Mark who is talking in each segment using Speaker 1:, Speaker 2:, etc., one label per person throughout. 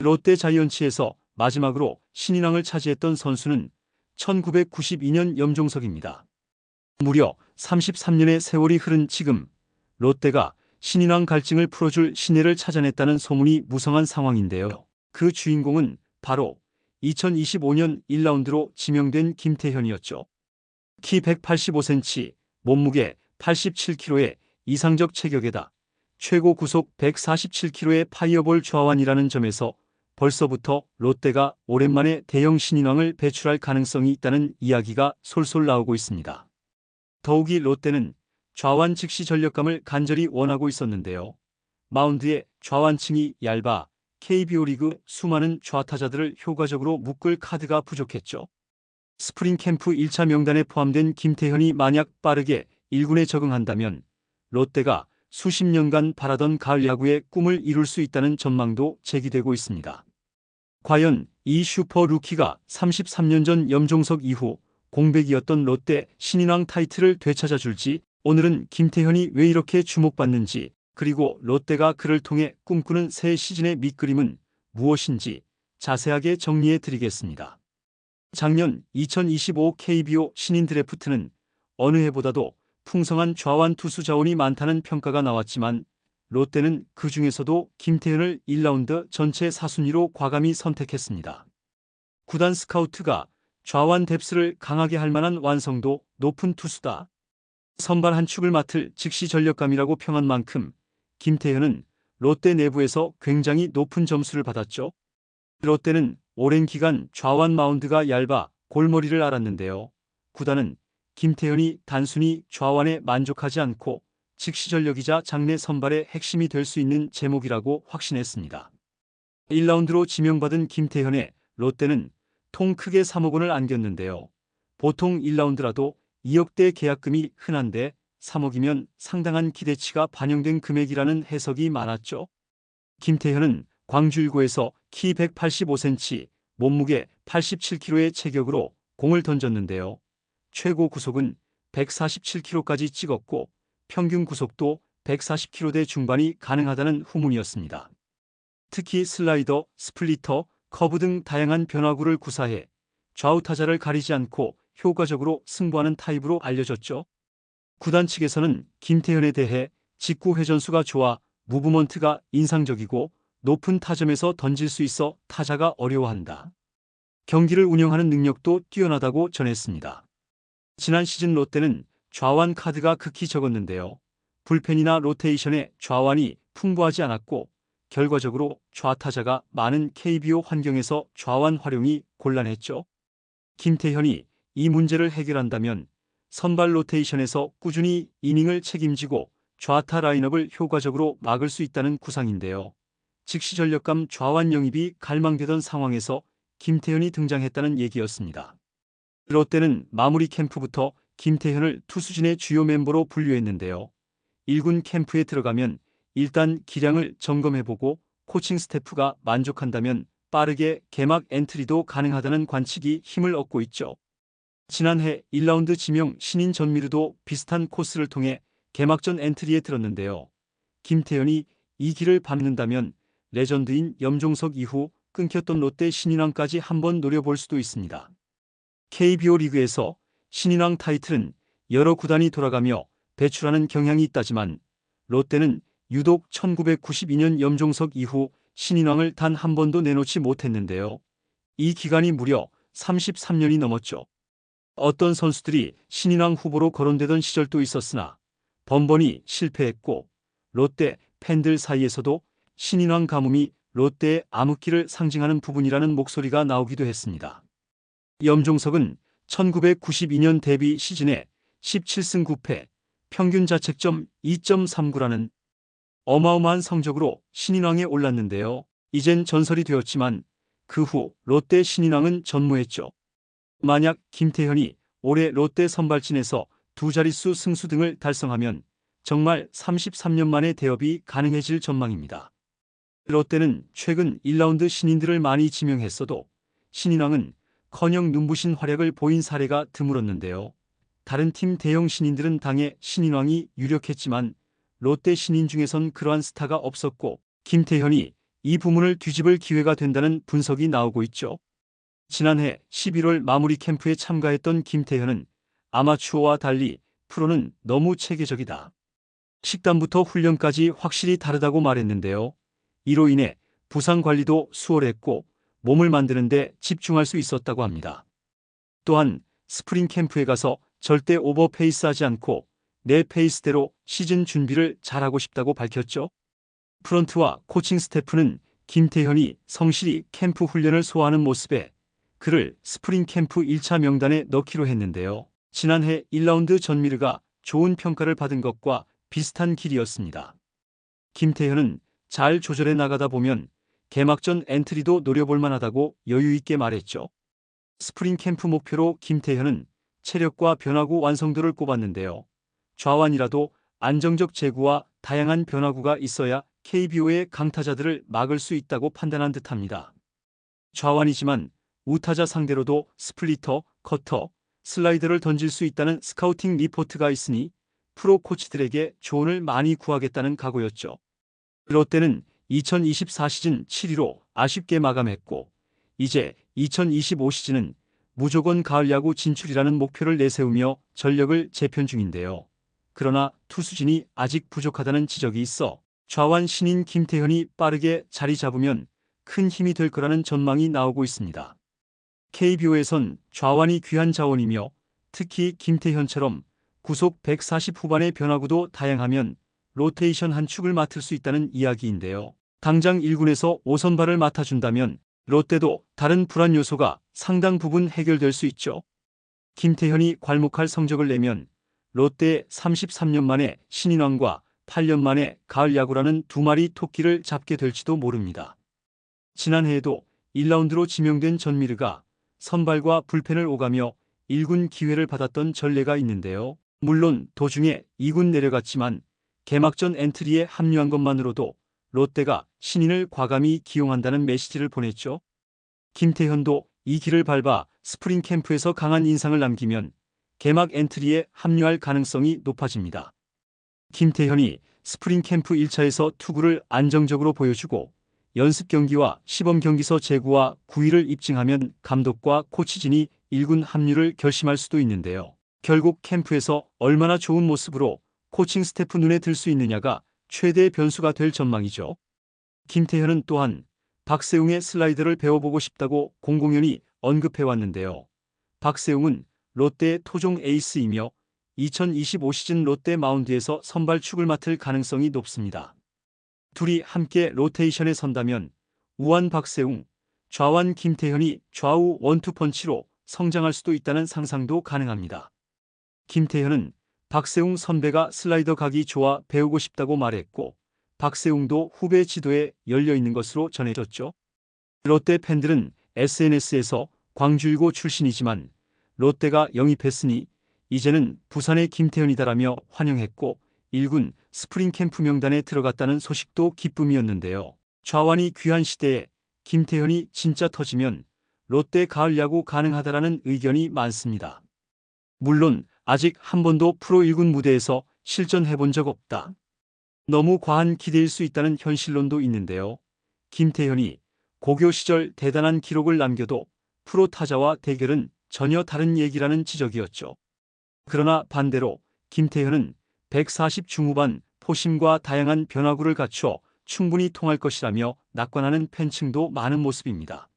Speaker 1: 롯데 자이언츠에서 마지막으로 신인왕을 차지했던 선수는 1992년 염종석입니다. 무려 33년의 세월이 흐른 지금 롯데가 신인왕 갈증을 풀어줄 신예를 찾아냈다는 소문이 무성한 상황인데요. 그 주인공은 바로 2025년 1라운드로 지명된 김태현이었죠. 키 185cm, 몸무게 87kg의 이상적 체격에다 최고 구속 147km의 파이어볼 좌완이라는 점에서 벌써부터 롯데가 오랜만에 대형 신인왕을 배출할 가능성이 있다는 이야기가 솔솔 나오고 있습니다. 더욱이 롯데는 좌완 즉시 전력감을 간절히 원하고 있었는데요. 마운드의 좌완층이 얇아 KBO 리그 수많은 좌타자들을 효과적으로 묶을 카드가 부족했죠. 스프링 캠프 1차 명단에 포함된 김태현이 만약 빠르게 1군에 적응한다면 롯데가 수십 년간 바라던 가을 야구의 꿈을 이룰 수 있다는 전망도 제기되고 있습니다. 과연 이 슈퍼 루키가 33년 전 염종석 이후 공백이었던 롯데 신인왕 타이틀을 되찾아 줄지, 오늘은 김태현이 왜 이렇게 주목받는지, 그리고 롯데가 그를 통해 꿈꾸는 새 시즌의 밑그림은 무엇인지 자세하게 정리해 드리겠습니다. 작년 2025 KBO 신인 드래프트는 어느 해보다도 풍성한 좌완 투수 자원이 많다는 평가가 나왔지만 롯데는 그 중에서도 김태현을 1라운드 전체 4순위로 과감히 선택했습니다. 구단 스카우트가 좌완 뎁스를 강하게 할 만한 완성도 높은 투수다, 선발 한 축을 맡을 즉시 전력감이라고 평한 만큼 김태현은 롯데 내부에서 굉장히 높은 점수를 받았죠. 롯데는 오랜 기간 좌완 마운드가 얇아 골머리를 앓았는데요. 구단은 김태현이 단순히 좌완에 만족하지 않고 즉시 전력이자 장내 선발의 핵심이 될 수 있는 제목이라고 확신했습니다. 1라운드로 지명받은 김태현에 롯데는 통 크게 3억 원을 안겼는데요. 보통 1라운드라도 2억대 계약금이 흔한데 3억이면 상당한 기대치가 반영된 금액이라는 해석이 많았죠. 김태현은 광주 1구에서 키 185cm, 몸무게 87kg의 체격으로 공을 던졌는데요. 최고 구속은 147km까지 찍었고 평균 구속도 140km대 중반이 가능하다는 후문이었습니다. 특히 슬라이더, 스플리터, 커브 등 다양한 변화구를 구사해 좌우 타자를 가리지 않고 효과적으로 승부하는 타입으로 알려졌죠. 구단 측에서는 김태현에 대해 직구 회전수가 좋아 무브먼트가 인상적이고 높은 타점에서 던질 수 있어 타자가 어려워한다, 경기를 운영하는 능력도 뛰어나다고 전했습니다. 지난 시즌 롯데는 좌완 카드가 극히 적었는데요. 불펜이나 로테이션에 좌완이 풍부하지 않았고 결과적으로 좌타자가 많은 KBO 환경에서 좌완 활용이 곤란했죠. 김태현이 이 문제를 해결한다면 선발 로테이션에서 꾸준히 이닝을 책임지고 좌타 라인업을 효과적으로 막을 수 있다는 구상인데요. 즉시 전력감 좌완 영입이 갈망되던 상황에서 김태현이 등장했다는 얘기였습니다. 롯데는 마무리 캠프부터 김태현을 투수진의 주요 멤버로 분류했는데요. 1군 캠프에 들어가면 일단 기량을 점검해보고 코칭 스태프가 만족한다면 빠르게 개막 엔트리도 가능하다는 관측이 힘을 얻고 있죠. 지난해 1라운드 지명 신인 전미르도 비슷한 코스를 통해 개막전 엔트리에 들었는데요. 김태현이 이 길을 밟는다면 레전드인 염종석 이후 끊겼던 롯데 신인왕까지 한번 노려볼 수도 있습니다. KBO 리그에서 신인왕 타이틀은 여러 구단이 돌아가며 배출하는 경향이 있다지만 롯데는 유독 1992년 염종석 이후 신인왕을 단 한 번도 내놓지 못했는데요. 이 기간이 무려 33년이 넘었죠. 어떤 선수들이 신인왕 후보로 거론되던 시절도 있었으나 번번이 실패했고 롯데 팬들 사이에서도 신인왕 가뭄이 롯데의 암흑기를 상징하는 부분이라는 목소리가 나오기도 했습니다. 염종석은 1992년 데뷔 시즌에 17승 9패, 평균 자책점 2.39라는 어마어마한 성적으로 신인왕에 올랐는데요. 이젠 전설이 되었지만 그 후 롯데 신인왕은 전무했죠. 만약 김태현이 올해 롯데 선발진에서 두 자릿수 승수 등을 달성하면 정말 33년 만에 대업이 가능해질 전망입니다. 롯데는 최근 1라운드 신인들을 많이 지명했어도 신인왕은 커녕 눈부신 활약을 보인 사례가 드물었는데요. 다른 팀 대형 신인들은 당해 신인왕이 유력했지만 롯데 신인 중에선 그러한 스타가 없었고 김태현이 이 부문을 뒤집을 기회가 된다는 분석이 나오고 있죠. 지난해 11월 마무리 캠프에 참가했던 김태현은 아마추어와 달리 프로는 너무 체계적이다. 식단부터 훈련까지 확실히 다르다고 말했는데요. 이로 인해 부상 관리도 수월했고 몸을 만드는데 집중할 수 있었다고 합니다. 또한 스프링 캠프에 가서 절대 오버페이스하지 않고 내 페이스대로 시즌 준비를 잘하고 싶다고 밝혔죠. 프런트와 코칭 스태프는 김태현이 성실히 캠프 훈련을 소화하는 모습에 그를 스프링 캠프 1차 명단에 넣기로 했는데요. 지난해 1라운드 전미르가 좋은 평가를 받은 것과 비슷한 길이었습니다. 김태현은 잘 조절해 나가다 보면 개막전 엔트리도 노려볼 만하다고 여유있게 말했죠. 스프링 캠프 목표로 김태현은 체력과 변화구 완성도를 꼽았는데요. 좌완이라도 안정적 제구와 다양한 변화구가 있어야 KBO의 강타자들을 막을 수 있다고 판단한 듯합니다. 좌완이지만 우타자 상대로도 스플리터, 커터, 슬라이더를 던질 수 있다는 스카우팅 리포트가 있으니 프로 코치들에게 조언을 많이 구하겠다는 각오였죠. 롯데는 2024 시즌 7위로 아쉽게 마감했고 이제 2025 시즌은 무조건 가을 야구 진출이라는 목표를 내세우며 전력을 재편 중인데요. 그러나 투수진이 아직 부족하다는 지적이 있어 좌완 신인 김태현이 빠르게 자리 잡으면 큰 힘이 될 거라는 전망이 나오고 있습니다. KBO에선 좌완이 귀한 자원이며 특히 김태현처럼 구속 140 후반의 변화구도 다양하면 로테이션 한 축을 맡을 수 있다는 이야기인데요. 당장 1군에서 5선발을 맡아준다면 롯데도 다른 불안 요소가 상당 부분 해결될 수 있죠. 김태현이 괄목할 성적을 내면 롯데의 33년 만에 신인왕과 8년 만에 가을 야구라는 두 마리 토끼를 잡게 될지도 모릅니다. 지난해에도 1라운드로 지명된 전미르가 선발과 불펜을 오가며 1군 기회를 받았던 전례가 있는데요. 물론 도중에 2군 내려갔지만 개막전 엔트리에 합류한 것만으로도 롯데가 신인을 과감히 기용한다는 메시지를 보냈죠. 김태현도 이 길을 밟아 스프링 캠프에서 강한 인상을 남기면 개막 엔트리에 합류할 가능성이 높아집니다. 김태현이 스프링 캠프 1차에서 투구를 안정적으로 보여주고 연습 경기와 시범 경기서 제구와 구위를 입증하면 감독과 코치진이 1군 합류를 결심할 수도 있는데요. 결국 캠프에서 얼마나 좋은 모습으로 코칭 스태프 눈에 들 수 있느냐가 최대의 변수가 될 전망이죠. 김태현은 또한 박세웅의 슬라이더를 배워보고 싶다고 공공연히 언급해왔는데요. 박세웅은 롯데의 토종 에이스이며 2025 시즌 롯데 마운드에서 선발축을 맡을 가능성이 높습니다. 둘이 함께 로테이션에 선다면 우완 박세웅, 좌완 김태현이 좌우 원투펀치로 성장할 수도 있다는 상상도 가능합니다. 김태현은 박세웅 선배가 슬라이더 각이 좋아 배우고 싶다고 말했고 박세웅도 후배 지도에 열려있는 것으로 전해졌죠. 롯데 팬들은 SNS에서 광주일고 출신이지만 롯데가 영입했으니 이제는 부산의 김태현이다라며 환영했고 1군 스프링 캠프 명단에 들어갔다는 소식도 기쁨이었는데요. 좌완이 귀한 시대에 김태현이 진짜 터지면 롯데 가을 야구 가능하다라는 의견이 많습니다. 물론 아직 한 번도 프로 1군 무대에서 실전해본 적 없다. 너무 과한 기대일 수 있다는 현실론도 있는데요. 김태현이 고교 시절 대단한 기록을 남겨도 프로 타자와 대결은 전혀 다른 얘기라는 지적이었죠. 그러나 반대로 김태현은 140 중후반 포심과 다양한 변화구를 갖춰 충분히 통할 것이라며 낙관하는 팬층도 많은 모습입니다.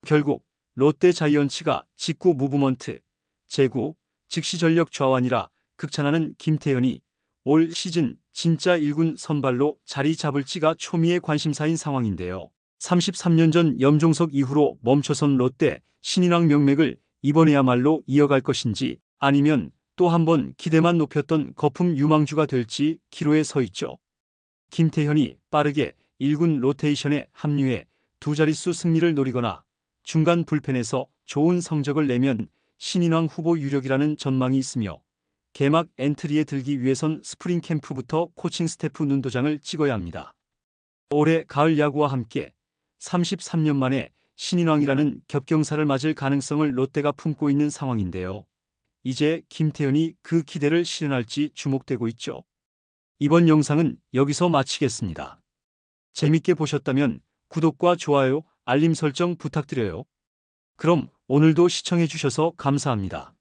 Speaker 1: 결국 롯데 자이언츠가 직구 무브먼트, 제구, 즉시 전력 좌완이라 극찬하는 김태현이 올 시즌 진짜 1군 선발로 자리 잡을지가 초미의 관심사인 상황인데요. 33년 전 염종석 이후로 멈춰선 롯데 신인왕 명맥을 이번에야말로 이어갈 것인지 아니면 또 한 번 기대만 높였던 거품 유망주가 될지 기로에 서 있죠. 김태현이 빠르게 1군 로테이션에 합류해 두 자릿수 승리를 노리거나 중간 불펜에서 좋은 성적을 내면 신인왕 후보 유력이라는 전망이 있으며 개막 엔트리에 들기 위해선 스프링 캠프부터 코칭 스태프 눈도장을 찍어야 합니다. 올해 가을 야구와 함께 33년 만에 신인왕이라는 겹경사를 맞을 가능성을 롯데가 품고 있는 상황인데요. 이제 김태현이 그 기대를 실현할지 주목되고 있죠. 이번 영상은 여기서 마치겠습니다. 재밌게 보셨다면 구독과 좋아요, 알림 설정 부탁드려요. 그럼 오늘도 시청해주셔서 감사합니다.